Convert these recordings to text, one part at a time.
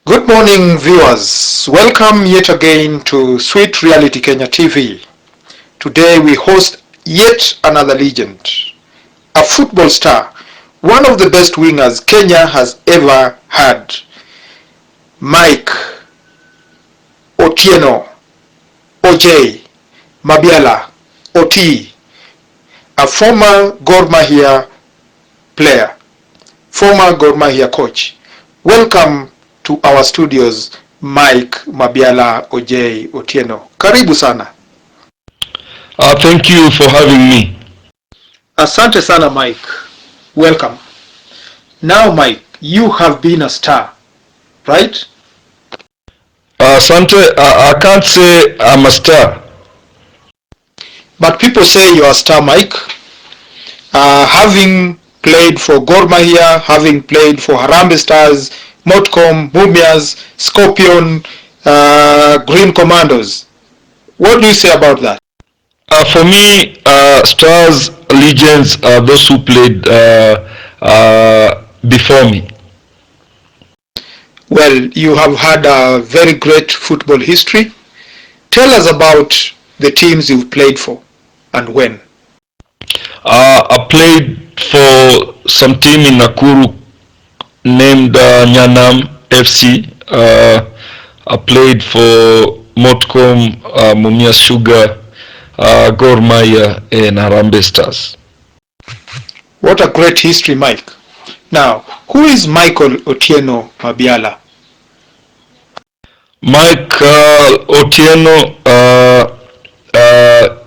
Good morning, viewers. Welcome yet again to Sweet Reality Kenya TV. Today we host yet another legend, a football star, one of the best wingers Kenya has ever had, Mike Otieno, OJ, Mabiala, Oti, a former Gor Mahia player, former Gor Mahia coach. Welcome to our studios, Mike Mabiala OJ Otieno. Karibu sana. Thank you for having me. Asante sana Mike. Welcome. Now Mike, you have been a star, right? Asante, I can't say I'm a star. But people say you're a star, Mike. Having played for Gor Mahia, having played for Harambee Stars, Motcom, Mumias, Scorpion, Green Commandos. What do you say about that? For me, stars, legends are those who played before me. Well, you have had a very great football history. Tell us about the teams you've played for and when. I played for some team in Nakuru named Nyanam FC. I played for Motcom, Mumias Sugar, Gor Mahia, and Harambee Stars. What a great history, Mike. Now, who is Michael Otieno Mabiala? Mike Otieno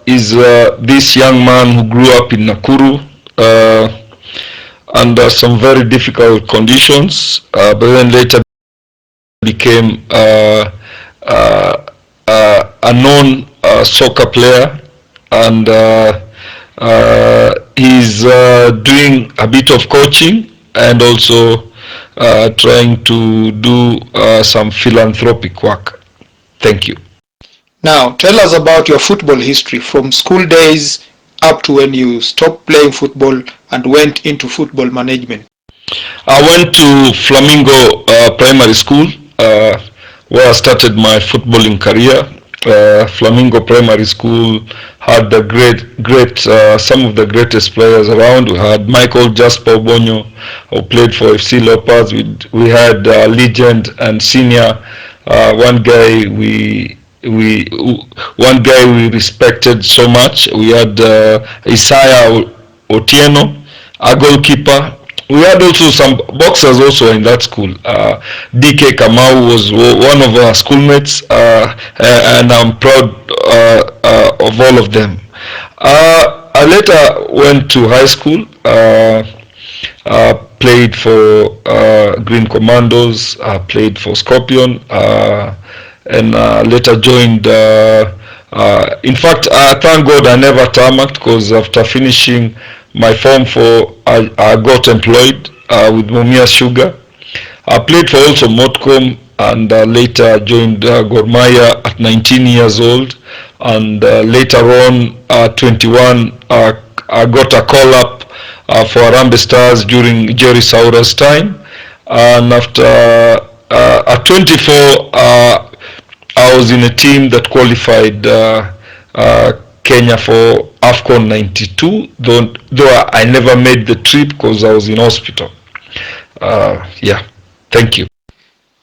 is this young man who grew up in Nakuru under some very difficult conditions, but then later became a known soccer player, and he's doing a bit of coaching and also trying to do some philanthropic work. Thank you. Now, tell us about your football history from school days up to when you stopped playing football and went into football management. I went to Flamingo Primary School where I started my footballing career. Flamingo Primary School had the great some of the greatest players around. We had Michael Jasper Bonyo, who played for FC Leopards. We had legend and senior. One guy we respected so much. We had Isaiah Otieno, a goalkeeper. We had also some boxers also in that school. DK Kamau was one of our schoolmates, and I'm proud of all of them. I later went to high school, played for Green Commandos, played for Scorpion, and later joined. In fact, thank God I never tarmacked, because after finishing my Form 4, I got employed with Mumias Sugar. I played for also Motcom, and later joined Gor Mahia at 19 years old, and later on 21 I got a call up for Harambee Stars during Jerry Saura's time, and after at 24 I was in a team that qualified Kenya for AFCON 92, though I never made the trip because I was in hospital. Yeah, thank you.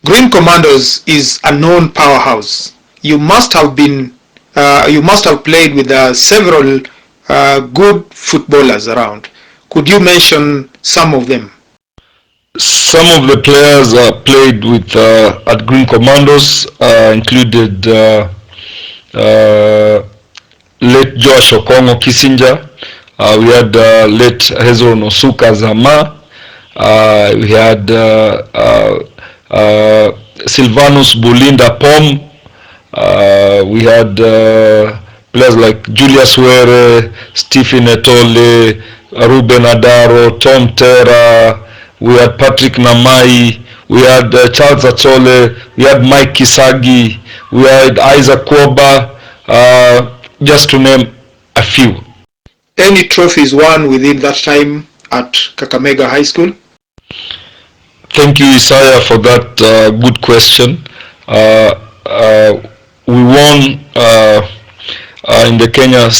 Green Commandos is a known powerhouse. You must have played with several good footballers around. Could you mention some of them? Some of the players played with at Green Commandos included late Josh Okongo Kissinger. We had late Hezron Osuka Zama. We had Silvanus Bulinda Pom. We had players like Julius Were, Stephen Etole, Ruben Adaro, Tom Terra. We had Patrick Namai. We had Charles Atole. We had Mike Kisagi. We had Isaac Koba. Just to name a few. Any trophies won within that time at Kakamega High School? Thank you, Isaiah, for that good question. Uh, we won in the Kenya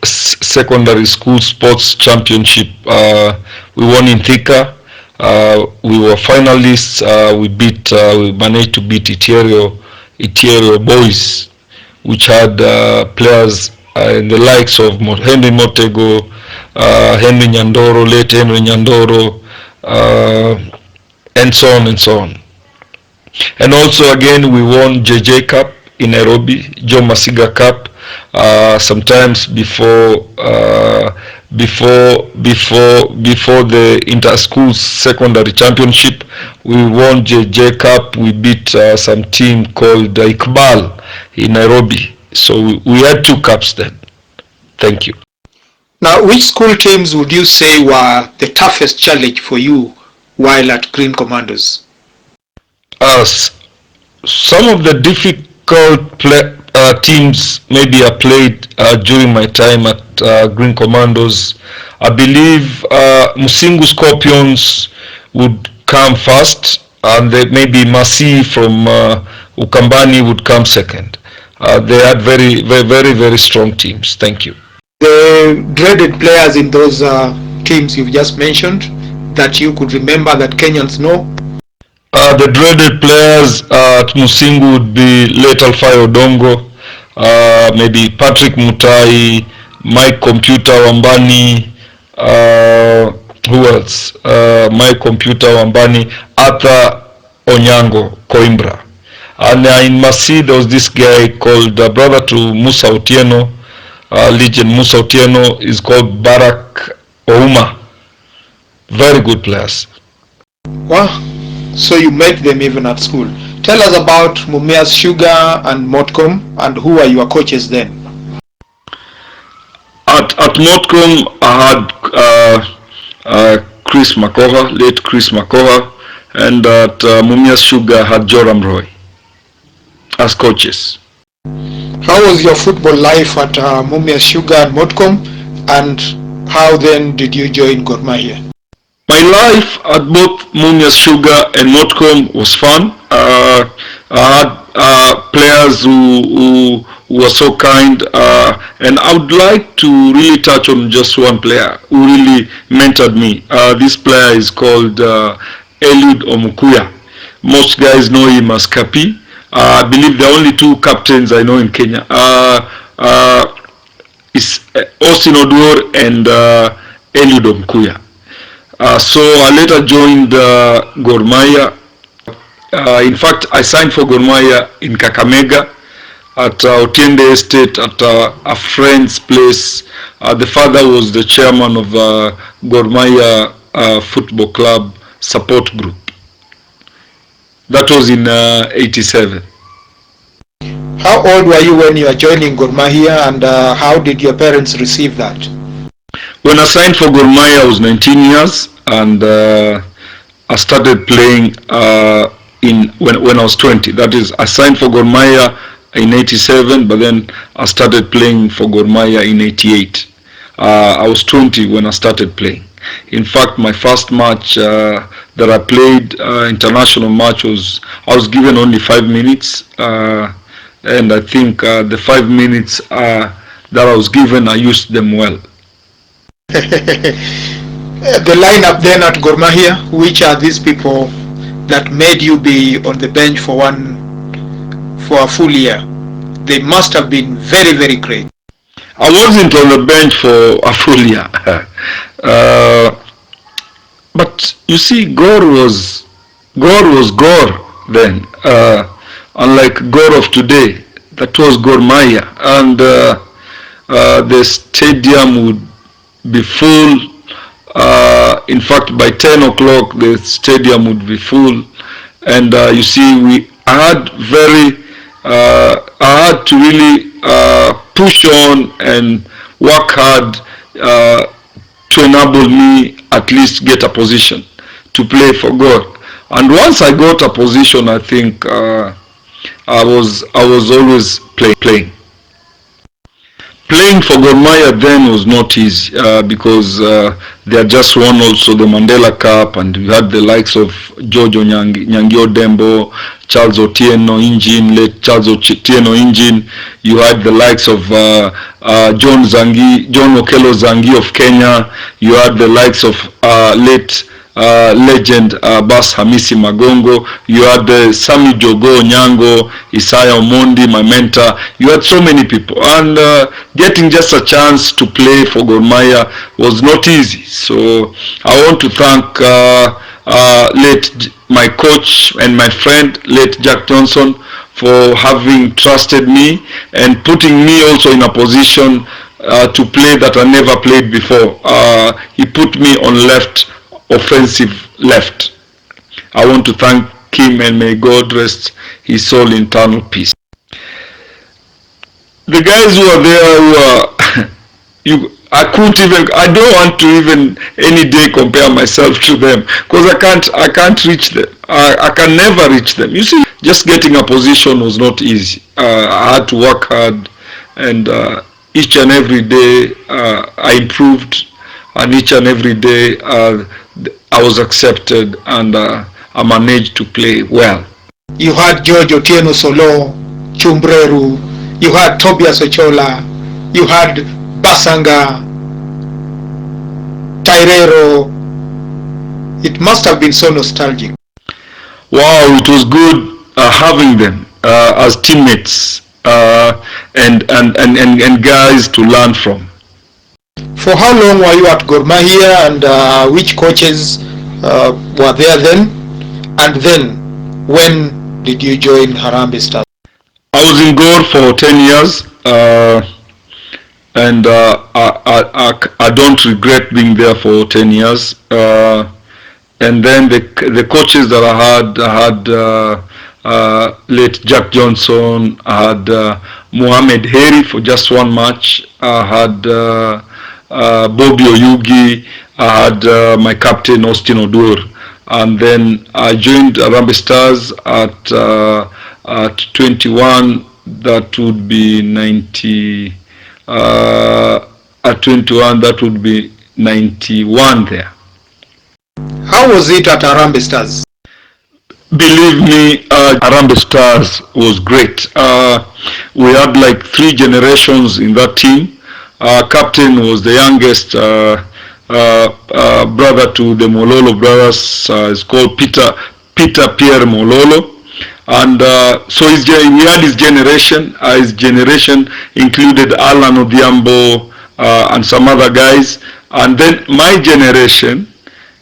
Secondary School Sports Championship. We won in Thika. We were finalists. We managed to beat Itiero Boys, which had players in the likes of Henry Motego, Henry Nyandoro, late Henry Nyandoro, and so on and so on. And also again we won JJ Cup in Nairobi, Joe Masiga Cup, sometimes before the inter-school secondary championship. We won JJ Cup. We beat some team called Iqbal in Nairobi. So we had 2 cups then. Thank you. Now, which school teams would you say were the toughest challenge for you while at Green Commandos? Some of the difficult teams maybe I played during my time at Green Commandos. I believe Musingu Scorpions would come first, and maybe Masi from Ukambani would come second. They had very strong teams. Thank you. The dreaded players in those teams you've just mentioned that you could remember that Kenyans know? The dreaded players at Musingu would be Lethal Fire Odongo, maybe Patrick Mutai, Mike Computer Wambani, who else? Mike Computer Wambani, Arthur Onyango, Coimbra. And in Masi there was this guy called brother to Musa Otieno, legend Musa Otieno, is called Barak Ouma. Very good players. Wow. So you met them even at school. Tell us about Mumias Sugar and Motcom, and who were your coaches then? At Motcom, I had Chris Makoha, late Chris Makoha, and at Mumias Sugar I had Joram Roy as coaches. How was your football life at Mumias Sugar and Motcom, and how then did you join Gor Mahia? My life at both Mumias Sugar and Motcom was fun. I had players who were so kind, and I would like to really touch on just one player who really mentored me. This player is called Eliud Omukuya. Most guys know him as Kapi. I believe there are only 2 captains I know in Kenya. It's Austin Oduor and Eliud Omukuya. So I later joined Gor Mahia. In fact, I signed for Gor Mahia in Kakamega at Otiende Estate at a friend's place. The father was the chairman of Gor Mahia Football Club support group. That was in 87. How old were you when you were joining Gor Mahia, and how did your parents receive that? When I signed for Gor Mahia, I was 19 years, and I started playing when I was 20. That is, I signed for Gor Mahia in 87, but then I started playing for Gor Mahia in 88. I was 20 when I started playing. In fact, my first match that I played, international match, I was given only 5 minutes, and I think the 5 minutes that I was given, I used them well. The lineup then at Gor Mahia, which are these people that made you be on the bench for a full year? They must have been very great. I wasn't on the bench for a full year. But you see, Gor was Gor then. Unlike Gor of today, that was Gor Mahia, and the stadium would be full. In fact, by 10 o'clock, the stadium would be full, and you see, I had to really push on and work hard to enable me at least get a position to play for God. And once I got a position, I think I was always playing. Playing for Gor Mahia then was not easy because they had just won also the Mandela Cup, and you had the likes of George Nyangi Odembo, Charles Otieno Engine, late Charles Otieno Engine. You had the likes of John Okello Zangi of Kenya. You had the likes of late legend Bas Hamisi Magongo. You had the Sami Jogo Nyango, Isaiah Omondi, my mentor. You had so many people, and getting just a chance to play for Gor Mahia was not easy. So I want to thank late my coach and my friend, late Jack Johnson, for having trusted me and putting me also in a position to play that I never played before. He put me on left, offensive left. I want to thank him, and may God rest his soul in eternal peace. The guys who are there who are I don't want to even any day compare myself to them, because I can't reach them. I can never reach them. You see, just getting a position was not easy. I had to work hard, and each and every day I improved, and each and every day I was accepted, and I managed to play well. You had George Otieno Solo, Chumbreru, you had Tobias Ochola, you had Basanga, Tyrero. It must have been so nostalgic. Wow, it was good having them as teammates and guys to learn from. For how long were you at Gor Mahia, and which coaches were there then? And then, when did you join Harambee Stars? I was in Gor for 10 years, and I don't regret being there for 10 years. And then the coaches that I had late Jack Johnson, I had Mohamed Heri for just one match, I had Bobby Oyugi, I had my captain Austin Odur, and then I joined Harambee Stars at 21. That would be 90. At 21, that would be 91 there. How was it at Harambee Stars? Believe me, Harambee Stars was great. We had like 3 generations in that team. Captain was the youngest brother to the Mololo brothers. It's called Peter Pierre Mololo. And so we had his generation. His generation included Alan Odhiambo and some other guys. And then my generation,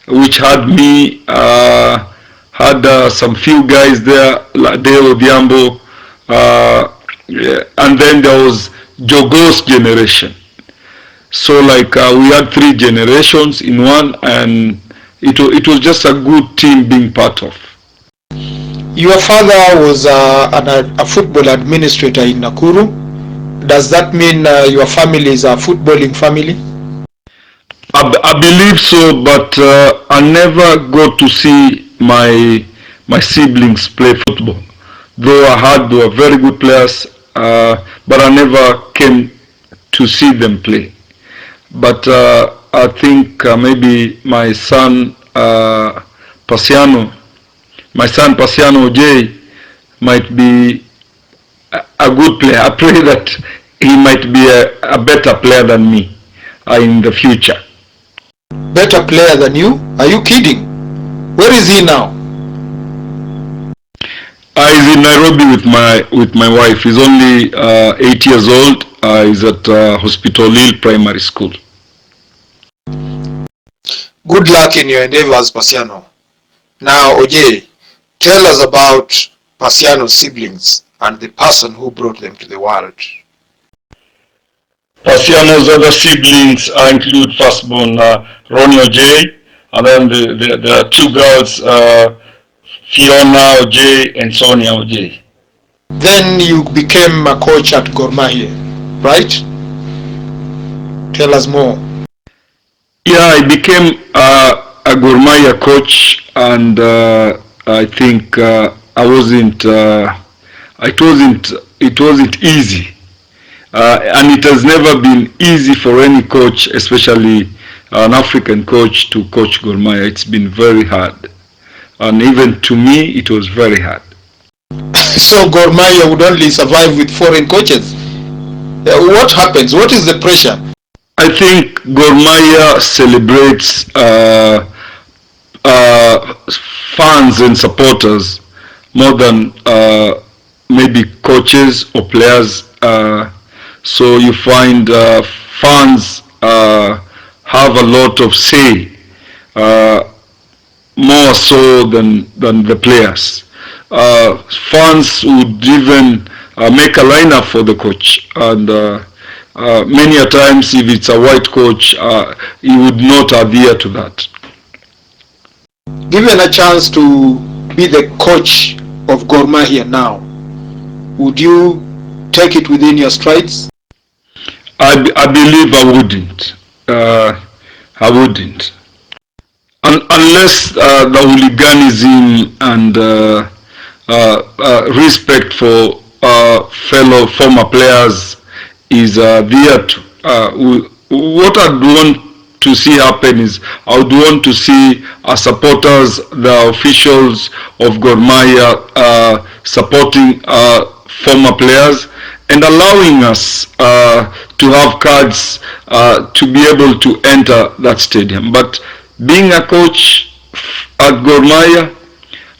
which had me, had some few guys there, like Dale Odhiambo, and then there was Jogo's generation. So like we had 3 generations in one, and it was just a good team being part of. Your father was a football administrator in Nakuru. Does that mean your family is a footballing family? I believe so, but I never got to see my siblings play football. Though they were very good players, but I never came to see them play. But I think maybe my son Pasiano J might be a good player. I pray that he might be a better player than me in the future. Better player than you? Are you kidding? Where is he now? He's in Nairobi with my wife. He's only 8 years old. He's at Hospital Hill Primary School. Good luck in your endeavors, Pasiano. Now, Oje, tell us about Pasiano's siblings and the person who brought them to the world. Pasiano's other siblings include firstborn Ronnie Oj, and then there are 2 girls, Fiona Oj and Sonia Oj. Then you became a coach at Gor Mahia, right? Tell us more. Yeah, I became a Gor Mahia coach, and I think it wasn't easy. and it has never been easy for any coach, especially an African coach, to coach Gor Mahia. It's been very hard, and even to me, it was very hard. So Gor Mahia would only survive with foreign coaches. What happens? What is the pressure? I think Gor Mahia celebrates fans and supporters more than maybe coaches or players. So you find fans have a lot of say, more so than the players. Fans would even make a lineup for the coach, and many a times if it's a white coach, he would not adhere to that. Given a chance to be the coach of Gor Mahia now, would you take it within your strides? I believe I wouldn't. I wouldn't. Unless the hooliganism and respect for fellow former players is there. What I'd want to see happen is I would want to see supporters, the officials of Gor Mahia supporting former players and allowing us to have cards to be able to enter that stadium. But being a coach at Gor Mahia,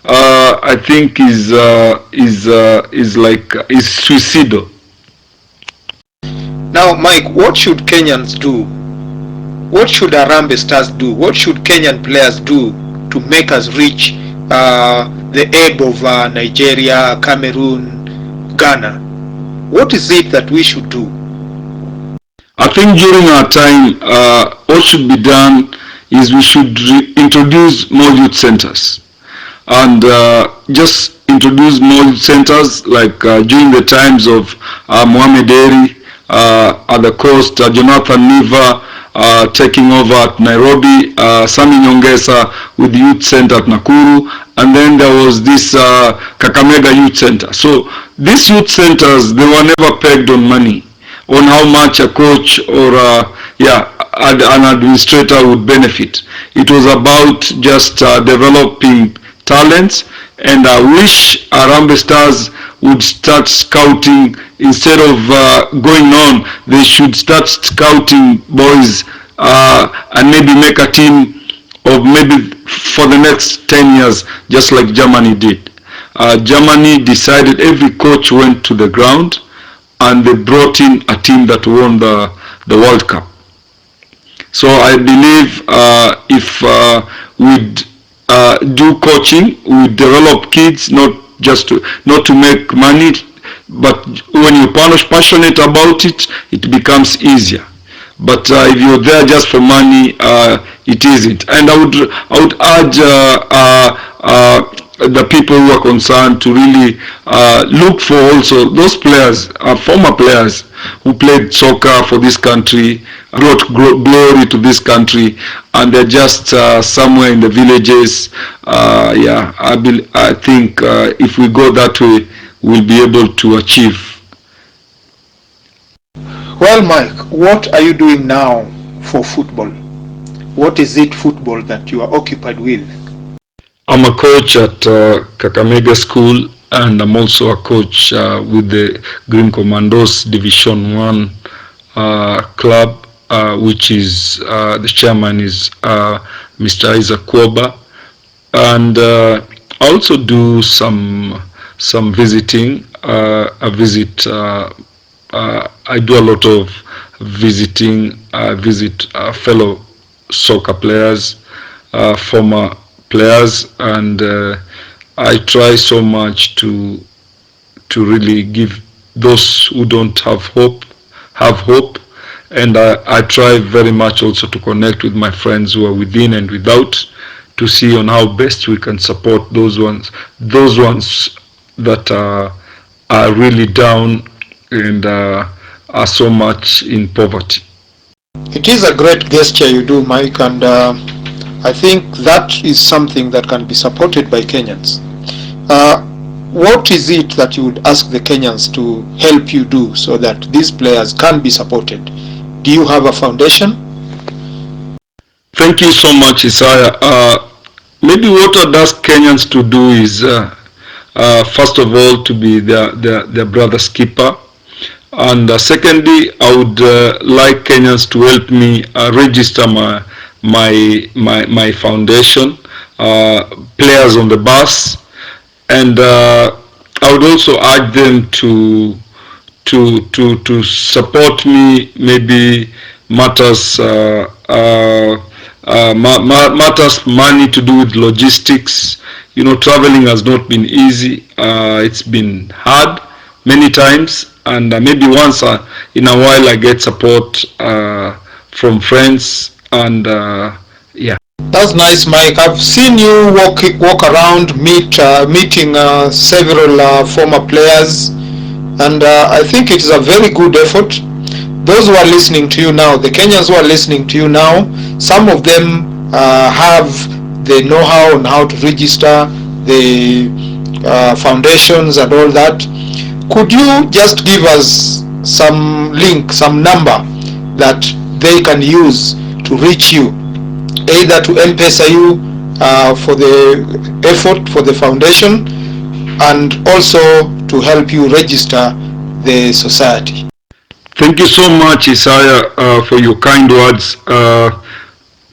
I think is suicidal. Now, Mike, what should Kenyans do? What should Harambee Stars do? What should Kenyan players do to make us reach the ebb of Nigeria, Cameroon, Ghana? What is it that we should do? I think during our time, what should be done is we should introduce more youth centers, and just introduce more youth centers like during the times of Mohamed Eri at the coast, Jonathan Niva taking over at Nairobi, Sami Nyongesa with the youth center at Nakuru, and then there was this Kakamega Youth Center. So these youth centers, they were never pegged on money, on how much a coach or an administrator would benefit. It was about just developing talents, and I wish Harambee Stars would start scouting instead of going on. They should start scouting boys and maybe make a team of maybe for the next 10 years, just like Germany did. Germany decided every coach went to the ground and they brought in a team that won the World Cup. So I believe if we'd do coaching, we develop kids not to make money, but when you're passionate about it, it becomes easier. But if you're there just for money, it isn't. And I would urge the people who are concerned to really look for also those players, former players who played soccer for this country, brought glory to this country, and they're just somewhere in the villages. I think if we go that way, we'll be able to achieve. Well, Mike, what are you doing now for football? What is it football that you are occupied with? I'm a coach at Kakamega School, and I'm also a coach with the Green Commandos Division 1 club, which is the chairman is Mr. Isaac Kwoba. And I also do some visiting. I do a lot of visiting. I visit fellow soccer players, former players, and I try so much to really give those who don't have hope, and I try very much also to connect with my friends who are within and without, to see on how best we can support those ones that are really down and are so much in poverty. It is a great gesture you do, Mike, and I think that is something that can be supported by Kenyans. what is it that you would ask the Kenyans to help you do so that these players can be supported? Do you have a foundation? Thank you so much, Isaiah. Maybe what I'd ask Kenyans to do is, first of all, to be their brother's keeper. And secondly, I would like Kenyans to help me register my foundation, Players on the Bus, and I would also urge them to support me. Maybe matters matters money to do with logistics. You know, traveling has not been easy. It's been hard many times, and maybe once in a while I get support from friends, and yeah. That's nice, Mike. I've seen you walk around, meeting several former players, and I think it is a very good effort. Those who are listening to you now, the Kenyans who are listening to you now, some of them have the know-how on how to register the foundations and all that. Could you just give us some link, some number that they can use to reach you, either to M-Pesa you for the effort for the foundation, and also to help you register the society? Thank you so much, Isaiah, for your kind words.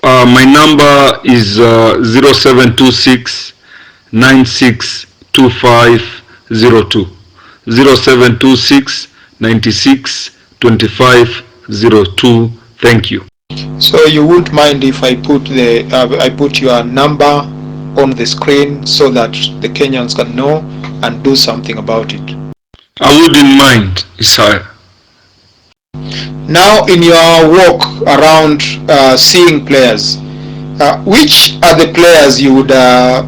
My number is 0726 962502. 0726 962502. Thank you. So you wouldn't mind if I put your number on the screen so that the Kenyans can know and do something about it? I wouldn't mind, Isaiah. Now, in your walk around seeing players, which are the players you would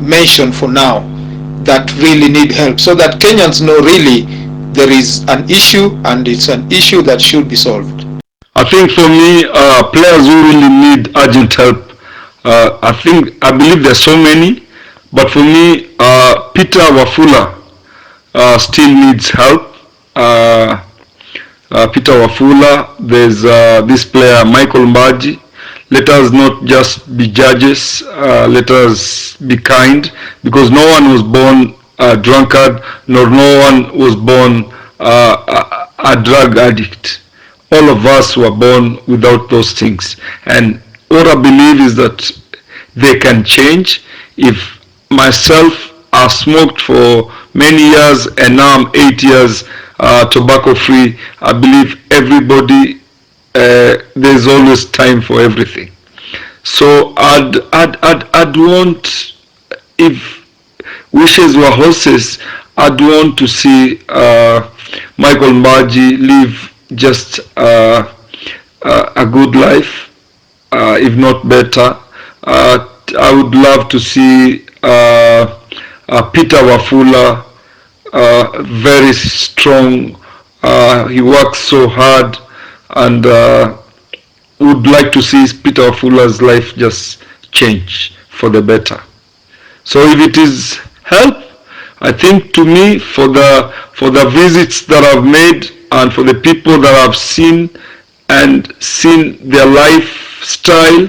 mention for now that really need help, so that Kenyans know really there is an issue and it's an issue that should be solved? I think for me, players who really need urgent help, I believe there's so many, but for me, Peter Wafula still needs help. Peter Wafula, there's this player Michael Mbaji. Let us not just be judges, let us be kind, because no one was born a drunkard, nor no one was born a drug addict. All of us were born without those things, and what I believe is that they can change. If myself, I smoked for many years and now I'm 8 years tobacco free, I believe everybody, there's always time for everything. So I'd want, if wishes were horses, I'd want to see Michael Mbaji live just a good life, if not better. I would love to see Peter Wafula, very strong. He works so hard, and would like to see Peter Wafula's life just change for the better. So if it is help, I think to me, for the visits that I've made and for the people that I've seen and seen their lifestyle,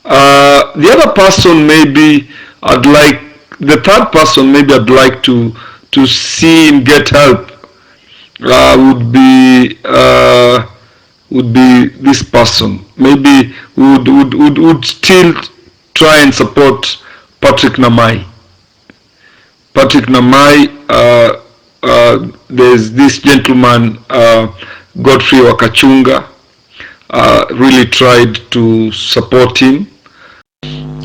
the other person maybe the third person maybe I'd like to see him get help would be this person. Maybe would still try and support Patrick Namai. There's this gentleman, Godfrey Wakachunga, really tried to support him.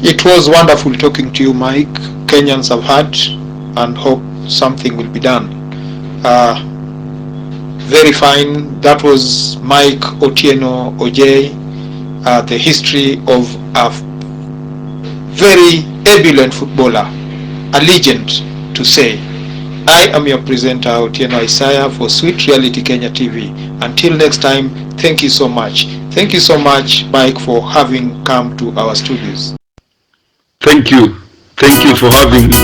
It was wonderful talking to you, Mike. Kenyans have heard and hope something will be done. Very fine. That was Mike Otieno OJ, the history of a very ebullient footballer, a legend to say. I am your presenter, Otieno Isaiah, for Sweet Reality Kenya TV. Until next time, thank you so much. Thank you so much, Mike, for having come to our studios. Thank you. Thank you for having me.